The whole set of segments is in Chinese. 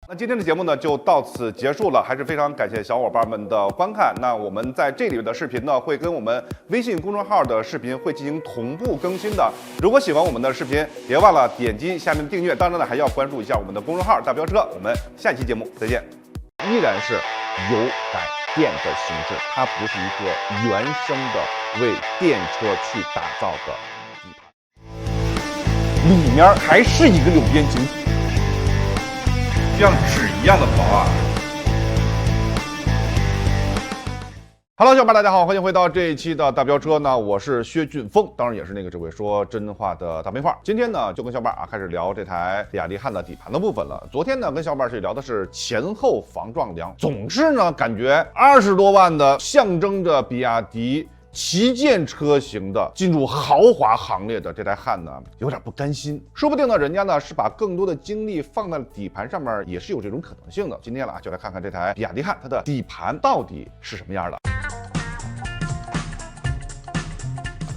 那今天的节目呢就到此结束了，还是非常感谢小伙伴们的观看。那我们在这里面的视频呢，会跟我们微信公众号的视频会进行同步更新的。如果喜欢我们的视频，别忘了点击下面订阅，当然呢还要关注一下我们的公众号大飙车。我们下期节目再见。依然是有改电的形式，它不是一个原生的为电车去打造的底盘，里面还是一个六边形，像纸一样的薄啊。Hello， 小伙伴大家好，欢迎回到这一期的大飙车呢，我是薛俊峰，当然也是那个只会说真话的大明话。今天呢，就跟小伙伴开始聊这台比亚迪汉的底盘的部分了。昨天呢，跟小伙伴去聊的是前后防撞梁，总是呢感觉20多万的象征着比亚迪旗舰车型的进入豪华行列的这台汉呢，有点不甘心。说不定呢，人家呢是把更多的精力放在底盘上面，也是有这种可能性的。今天就来看看这台比亚迪汉它的底盘到底是什么样的。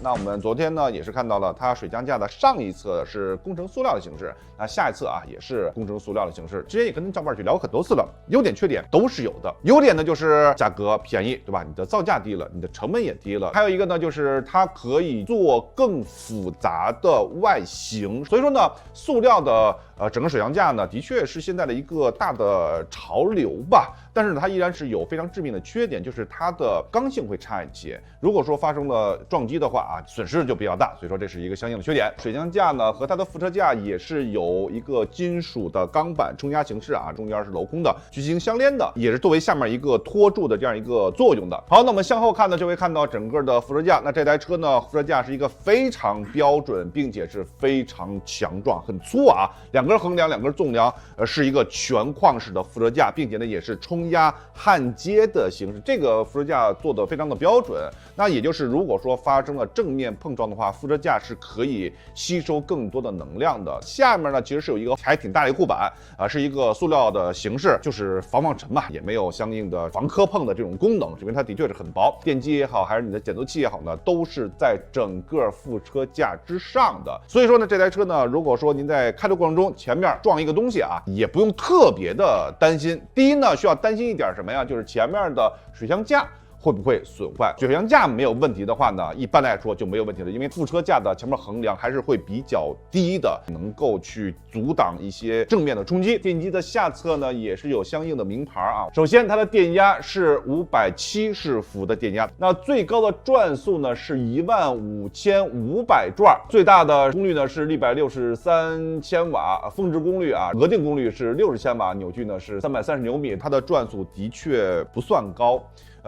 那我们昨天呢也是看到了它水箱架的上一侧是工程塑料的形式，那下一侧也是工程塑料的形式。之前也跟小伙伴去聊过很多次了，优点缺点都是有的。优点呢就是价格便宜，对吧？你的造价低了，你的成本也低了。还有一个呢就是它可以做更复杂的外形，所以说呢，塑料的整个水箱架呢的确是现在的一个大的潮流吧。但是呢，它依然是有非常致命的缺点，就是它的刚性会差一些。如果说发生了撞击的话损失就比较大，所以说这是一个相应的缺点。水箱架呢和它的副车架也是有一个金属的钢板冲压形式中间是镂空的，矩形相连的，也是作为下面一个托住的这样一个作用的。好，那我们向后看呢，就会看到整个的副车架。那这台车呢，副车架是一个非常标准，并且是非常强壮，很粗2根横梁，2根纵梁，是一个全框式的副车架，并且呢也是冲压焊接的形式。这个副车架做的非常的标准。那也就是如果说发生了正面碰撞的话，副车架是可以吸收更多的能量的。下面呢其实是有一个还挺大的一个护板是一个塑料的形式，就是防撞尘嘛，也没有相应的防磕碰的这种功能，因为它的确是很薄。电机也好，还是你的减速器也好呢，都是在整个副车架之上的。所以说呢，这台车呢，如果说您在开的过程中前面撞一个东西也不用特别的担心。第一呢，需要担心一点什么呀？就是前面的水箱架会不会损坏？水箱架没有问题的话呢，一般来说就没有问题了，因为副车架的前面横梁还是会比较低的，能够去阻挡一些正面的冲击。电机的下侧呢也是有相应的名牌首先它的电压是570伏的电压，那最高的转速呢是15500转，最大的功率呢是663千瓦，峰值功率额定功率是60千瓦，扭矩呢是330牛米，它的转速的确不算高。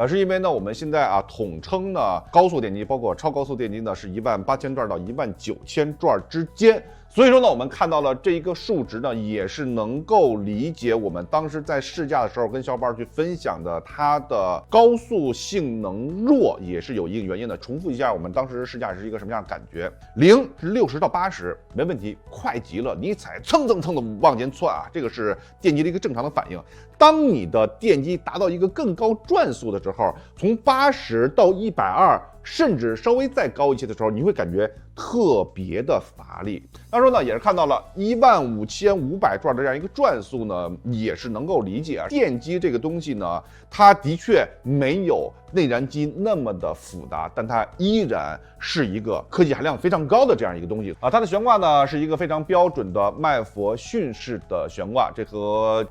是因为呢，我们现在统称呢高速电机，包括超高速电机呢是18000转到19000转之间。所以说呢，我们看到了这一个数值呢，也是能够理解我们当时在试驾的时候跟小伙伴去分享的它的高速性能弱，也是有一个原因的。重复一下，我们当时试驾是一个什么样的感觉？0是60到80没问题，快极了，你踩蹭蹭蹭的往前窜这个是电机的一个正常的反应。当你的电机达到一个更高转速的时候，从80到120，甚至稍微再高一些的时候，你会感觉特别的乏力。当时呢也是看到了15500转的这样一个转速呢，也是能够理解电机这个东西呢，它的确没有内燃机那么的复杂，但它依然是一个科技含量非常高的这样一个东西它的悬挂呢是一个非常标准的麦弗逊式的悬挂，这和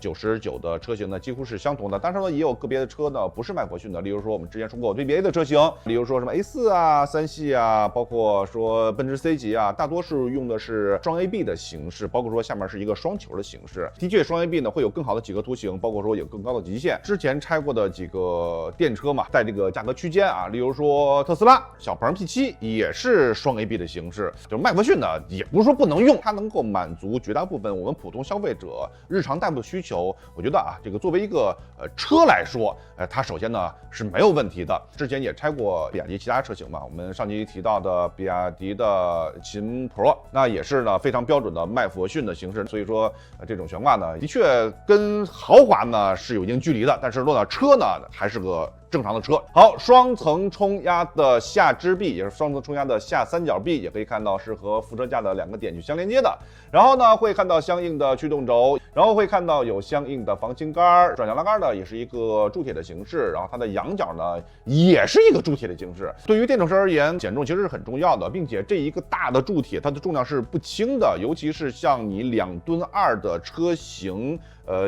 99%的车型呢几乎是相同的。当然呢也有个别的车呢不是麦弗逊的，例如说我们之前说过 VBA 的车型，例如说什么 A4 3系包括说奔驰 C 级大多数用的是双 AB 的形式，包括说下面是一个双球的形式。的确双 AB 呢会有更好的几何图形，包括说有更高的极限。之前拆过的几个电车嘛，在这个价格区间例如说特斯拉小鹏 P7 也是双 AB 的形式。就麦弗逊呢也不是说不能用，它能够满足绝大部分我们普通消费者日常代步需求。我觉得这个作为一个车来说，它首先呢是没有问题的。之前也拆过比亚迪其他车型嘛，我们上期提到的比亚迪的秦 Pro， 那也是呢非常标准的麦弗逊的形式。所以说这种悬挂呢的确跟豪华呢是有一定距离的，但是说呢车呢还是个正常的车。好，双层冲压的下支臂，也是双层冲压的下三角臂，也可以看到是和副车架的2个点去相连接的。然后呢，会看到相应的驱动轴，然后会看到有相应的防倾杆，转向拉杆呢也是一个铸铁的形式，然后它的仰角呢也是一个铸铁的形式。对于电动车而言，减重其实是很重要的，并且这一个大的铸铁它的重量是不轻的，尤其是像你2.2吨的车型。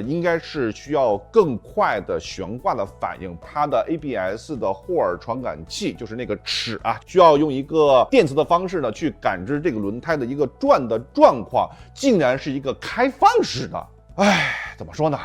应该是需要更快的悬挂的反应，它的 ABS 的霍尔传感器就是那个齿啊，需要用一个电磁的方式呢去感知这个轮胎的一个转的状况，竟然是一个开放式的。哎，怎么说呢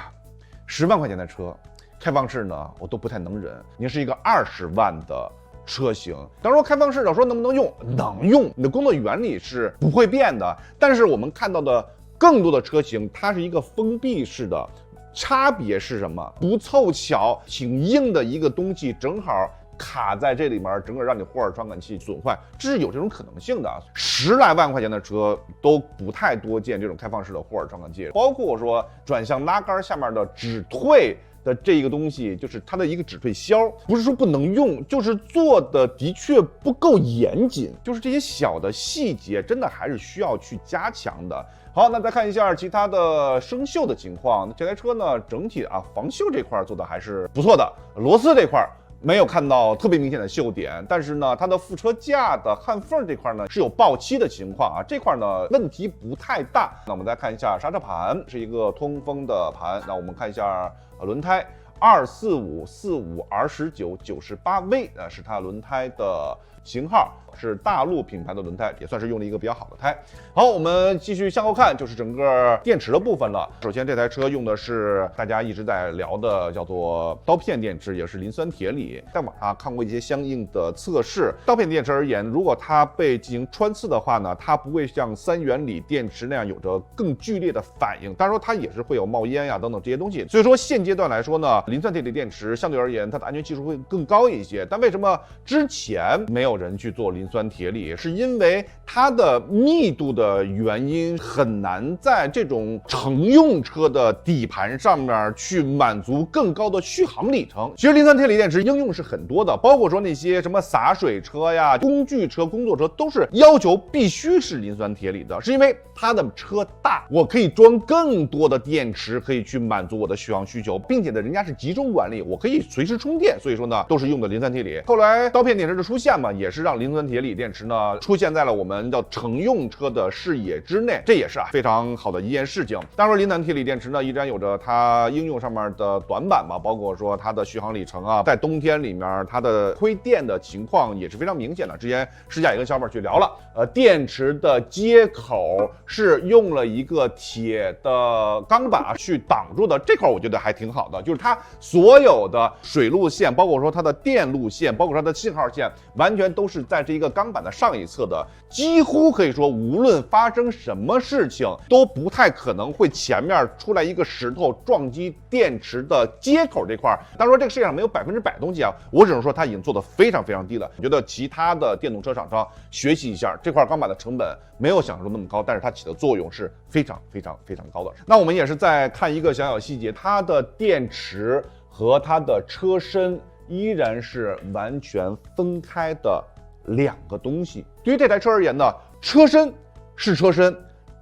？10万块钱的车，开放式呢我都不太能忍。您是一个20万的车型，当然说开放式的说能不能用？能用，你的工作原理是不会变的。但是我们看到的更多的车型，它是一个封闭式的，差别是什么？不凑巧，挺硬的一个东西正好卡在这里面，整个让你霍尔传感器损坏，这是有这种可能性的。10来万块钱的车都不太多见这种开放式的霍尔传感器，包括说转向拉杆下面的止退的这一个东西，就是它的一个止退销，不是说不能用，就是做的确不够严谨，就是这些小的细节真的还是需要去加强的。好，那再看一下其他的生锈的情况。这台车呢，整体防锈这块做的还是不错的，螺丝这块没有看到特别明显的锈点，但是呢，它的副车架的焊缝这块呢是有爆漆的情况啊，这块呢问题不太大。那我们再看一下刹车盘，是一个通风的盘。那我们看一下轮胎24545 R19 98V 是它轮胎的型号，是大陆品牌的轮胎，也算是用了一个比较好的胎。好，我们继续向后看，就是整个电池的部分了。首先这台车用的是大家一直在聊的叫做刀片电池，也是磷酸铁锂，在网上看过一些相应的测试。刀片电池而言，如果它被进行穿刺的话呢，它不会像三元锂电池那样有着更剧烈的反应，当然说它也是会有冒烟呀等等这些东西。所以说现阶段来说呢，磷酸铁锂电池相对而言它的安全系数会更高一些。但为什么之前没有人去做磷酸铁锂，是因为它的密度的原因，很难在这种乘用车的底盘上面去满足更高的续航里程。其实磷酸铁锂电池应用是很多的，包括说那些什么洒水车呀、工具车、工作车都是要求必须是磷酸铁锂的，是因为它的车大，我可以装更多的电池，可以去满足我的续航需求，并且呢，人家是集中管理，我可以随时充电，所以说呢，都是用的磷酸铁锂。后来刀片电池的出现嘛，也是让磷酸铁锂电池呢出现在了我们叫乘用车的视野之内，这也是非常好的一件事情。当然，磷酸铁锂电池呢依然有着它应用上面的短板嘛，包括说它的续航里程啊，在冬天里面它的亏电的情况也是非常明显的。之前试驾也跟小伙伴去聊了，电池的接口是用了一个铁的钢板去挡住的，这块我觉得还挺好的，就是它所有的水路线，包括说它的电路线，包括它的信号线，完全都是在这一个钢板的上一侧的，几乎可以说无论发生什么事情都不太可能会前面出来一个石头撞击电池的接口这块。当然说这个世界上没有100%的东西啊，我只能说它已经做得非常非常低了。我觉得其他的电动车厂商学习一下，这块钢板的成本没有想象中那么高，但是它起的作用是非常非常非常高的。那我们也是在看一个小细节，它的电池和它的车身依然是完全分开的两个东西。对于这台车而言呢，车身是车身，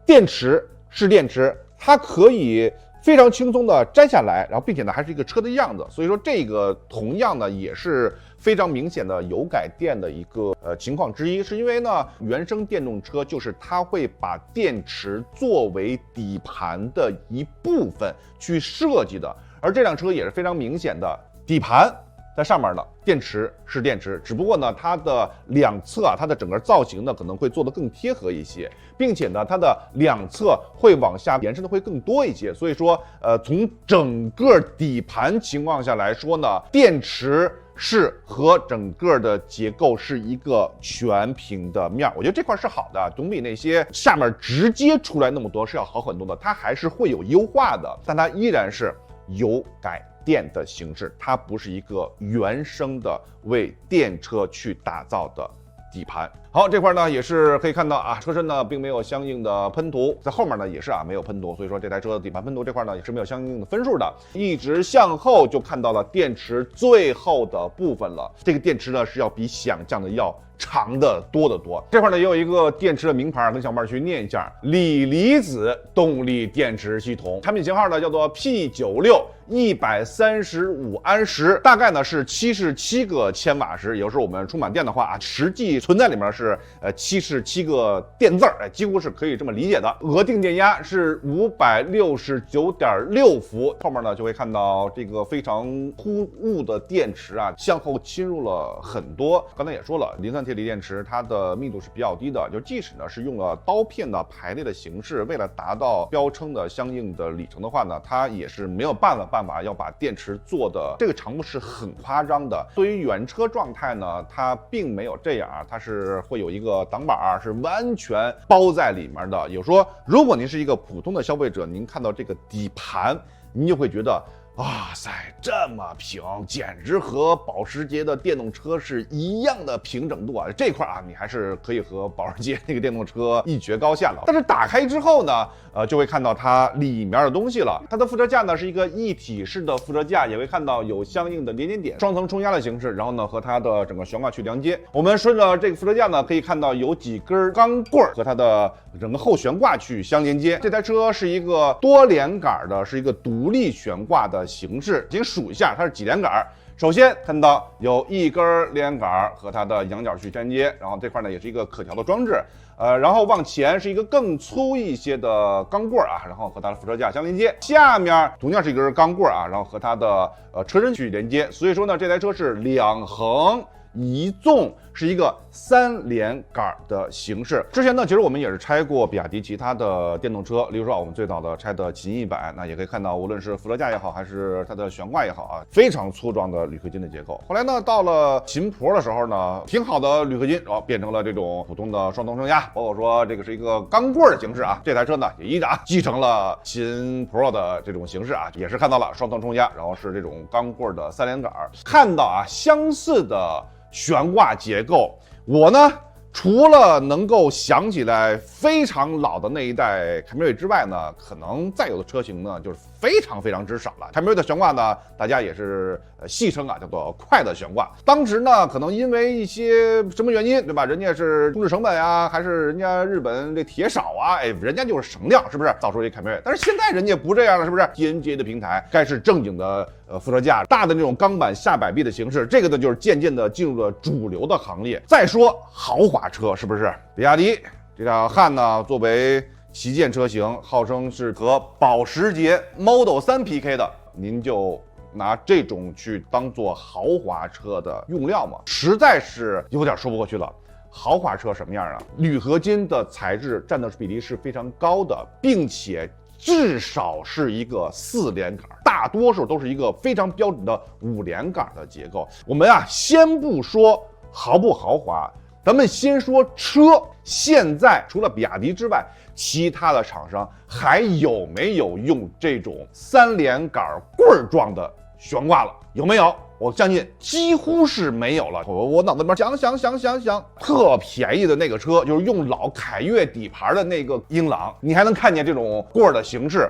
电池是电池，它可以非常轻松的摘下来，然后并且呢还是一个车的样子。所以说这个同样呢也是非常明显的油改电的一个情况之一，是因为呢原生电动车就是它会把电池作为底盘的一部分去设计的，而这辆车也是非常明显的，底盘在上面的，电池是电池，只不过呢它的两侧它的整个造型呢可能会做得更贴合一些，并且呢它的两侧会往下延伸的会更多一些。所以说从整个底盘情况下来说呢，电池是和整个的结构是一个全平的面，我觉得这块是好的，总比那些下面直接出来那么多是要好很多的。它还是会有优化的，但它依然是油改电的形式，它不是一个原生的为电车去打造的底盘。好，这块呢也是可以看到啊，车身呢并没有相应的喷涂，在后面呢也是没有喷涂，所以说这台车的底盘喷涂这块呢也是没有相应的分数的。一直向后就看到了电池最后的部分了，这个电池呢是要比想象的要长得多得多。这块呢也有一个电池的名牌，跟小伙伴去念一下：锂离子动力电池系统，产品型号呢叫做 P96，135安时，大概呢是77个千瓦时，也就是我们充满电的话实际存在里面是77个电字儿，几乎是可以这么理解的。额定电压是569.6伏，后面呢就会看到这个非常突兀的电池向后侵入了很多。刚才也说了，磷酸铁锂电池它的密度是比较低的，就即使呢是用了刀片的排列的形式，为了达到标称的相应的里程的话呢，它也是没有办法要把电池做的这个长度是很夸张的。对于原车状态呢，它并没有这样它是会有一个挡板是完全包在里面的。有说，如果您是一个普通的消费者，您看到这个底盘，您就会觉得，哇塞，这么平，简直和保时捷的电动车是一样的平整度啊！这块你还是可以和保时捷那个电动车一决高下的。但是打开之后呢，就会看到它里面的东西了。它的副车架呢是一个一体式的副车架，也会看到有相应的连接点，双层冲压的形式，然后呢和它的整个悬挂去连接。我们顺着这个副车架呢，可以看到有几根钢棍和它的整个后悬挂去相连接。这台车是一个多连杆的，是一个独立悬挂的形式。请数一下它是几连杆。首先看到有一根连杆和它的仰角去连接，然后这块呢也是一个可调的装置，然后往前是一个更粗一些的钢棍然后和它的副车架相连接，下面同样是一根钢棍然后和它的车身去连接。所以说呢，这台车是两横一纵，是一个3连杆的形式。之前呢，其实我们也是拆过比亚迪其他的电动车，例如说我们最早的拆的秦100，那也可以看到，无论是副车架也好，还是它的悬挂也好非常粗壮的铝合金的结构。后来呢，到了秦 Pro 的时候呢，挺好的铝合金，然后变成了这种普通的双层冲压，包括说这个是一个钢棍的形式这台车呢也依然继承了秦 Pro 的这种形式也是看到了双层冲压，然后是这种钢棍的3连杆，看到相似的悬挂结构。我呢除了能够想起来非常老的那一代凯美瑞之外呢，可能再有的车型呢就是非常之少了。凯美瑞的悬挂呢，大家也是戏称叫做快的悬挂。当时呢，可能因为一些什么原因，对吧？人家是控制成本还是人家日本这铁少人家就是省料，是不是？造出一凯美瑞。但是现在人家不这样了，是不是 ？TNGA 的平台该是正经的副车架，大的那种钢板下摆臂的形式，这个呢就是渐渐的进入了主流的行列。再说豪华车，是不是？比亚迪这辆汉呢，作为旗舰车型，号称是和保时捷 Model 3 PK 的，您就拿这种去当做豪华车的用料吗？实在是有点说不过去了。豪华车什么样铝合金的材质占的比例是非常高的，并且至少是一个4连杆，大多数都是一个非常标准的5连杆的结构。我们先不说豪不豪华，咱们先说车。现在除了比亚迪之外，其他的厂商还有没有用这种3连杆棍状的悬挂了？有没有？我相信几乎是没有了。我脑子里面想，特便宜的那个车，就是用老凯越底盘的那个英朗，你还能看见这种棍的形式。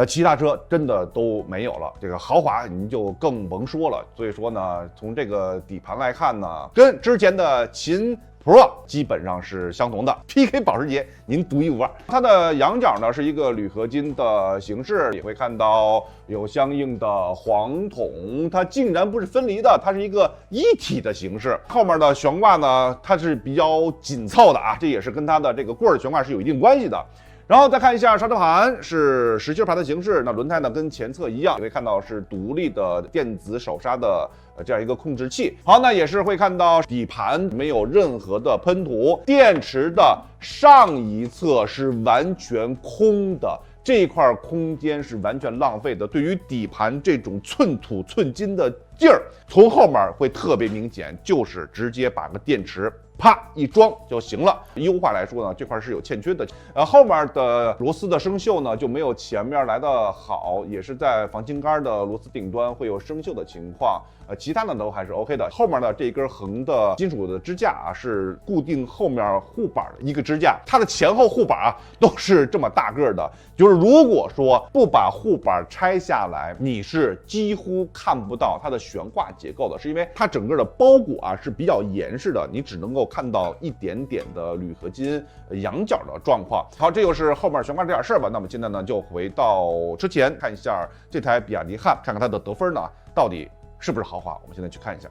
其他车真的都没有了，这个豪华您就更甭说了。所以说呢，从这个底盘来看呢，跟之前的秦 Pro 基本上是相同的 ，PK 保时捷您独一无二。它的仰角呢是一个铝合金的形式，也会看到有相应的黄筒，它竟然不是分离的，它是一个一体的形式。后面的悬挂呢，它是比较紧凑的这也是跟它的这个棍儿悬挂是有一定关系的。然后再看一下刹车盘是实心盘的形式，那轮胎呢跟前侧一样，也会看到是独立的电子手刹的这样一个控制器。好，那也是会看到底盘没有任何的喷涂，电池的上一侧是完全空的。这一块空间是完全浪费的，对于底盘这种寸土寸金的劲儿，从后面会特别明显，就是直接把个电池啪一装就行了。优化来说呢，这块是有欠缺的。后面的螺丝的生锈呢就没有前面来的好，也是在防倾杆的螺丝顶端会有生锈的情况。其他的都还是 OK 的。后面的这根横的金属的支架啊，是固定后面护板的一个支架，它的前后护板啊都是这么大个的。就是如果说不把护板拆下来，你是几乎看不到它的悬挂结构的，是因为它整个的包裹啊是比较严实的，你只能够看到一点点的铝合金仰角的状况。好，这就是后面悬挂这点事儿吧。那么现在呢，就回到之前看一下这台比亚迪汉，看看它的得分呢到底是不是豪华？我们现在去看一下。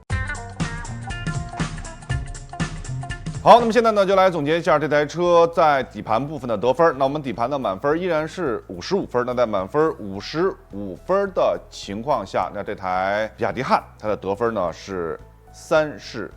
好，那么现在呢，就来总结一下这台车在底盘部分的得分。那我们底盘的满分依然是55分。那在满分55分的情况下，那这台比亚迪汉它的得分呢是33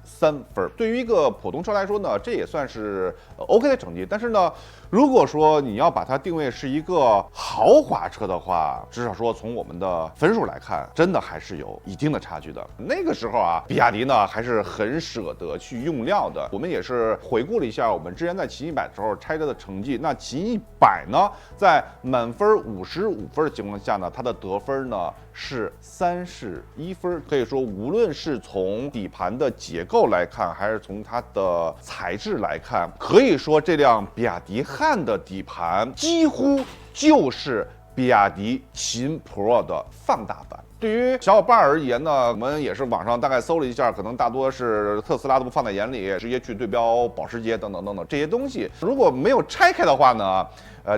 分。对于一个普通车来说呢，这也算是OK 的成绩。但是呢，如果说你要把它定位是一个豪华车的话，至少说从我们的分数来看，真的还是有一定的差距的。那个时候啊，比亚迪呢还是很舍得去用料的。我们也是回顾了一下我们之前在秦100的时候拆车的成绩。那秦100呢，在满分55分的情况下呢，它的得分呢是31分。可以说，无论是从底盘的结构来看，还是从它的材质来看，可以说这辆比亚迪汉的底盘几乎就是比亚迪秦 Pro 的放大版。对于小伙伴而言呢，我们也是网上大概搜了一下，可能大多是特斯拉都不放在眼里，直接去对标保时捷等等等等这些东西。如果没有拆开的话呢，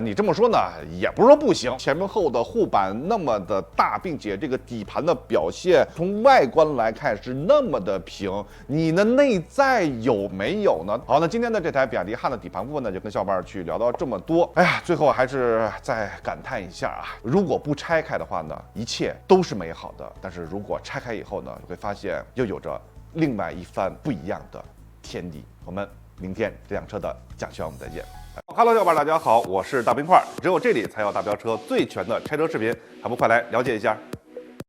你这么说呢，也不是说不行。前面后的护板那么的大，并且这个底盘的表现从外观来看是那么的平，你的内在有没有呢？好，那今天的这台比亚迪汉的底盘部分呢，就跟小伙伴去聊到这么多。哎呀，最后还是再感叹一下啊，如果不拆开的话呢，一切都是美好的。但是如果拆开以后呢，你会发现又有着另外一番不一样的天地。我们明天这辆车的讲学我们再见。Hello， 小伙伴大家好，我是大冰块，只有这里才有大飙车最全的拆车视频，还不快来了解一下？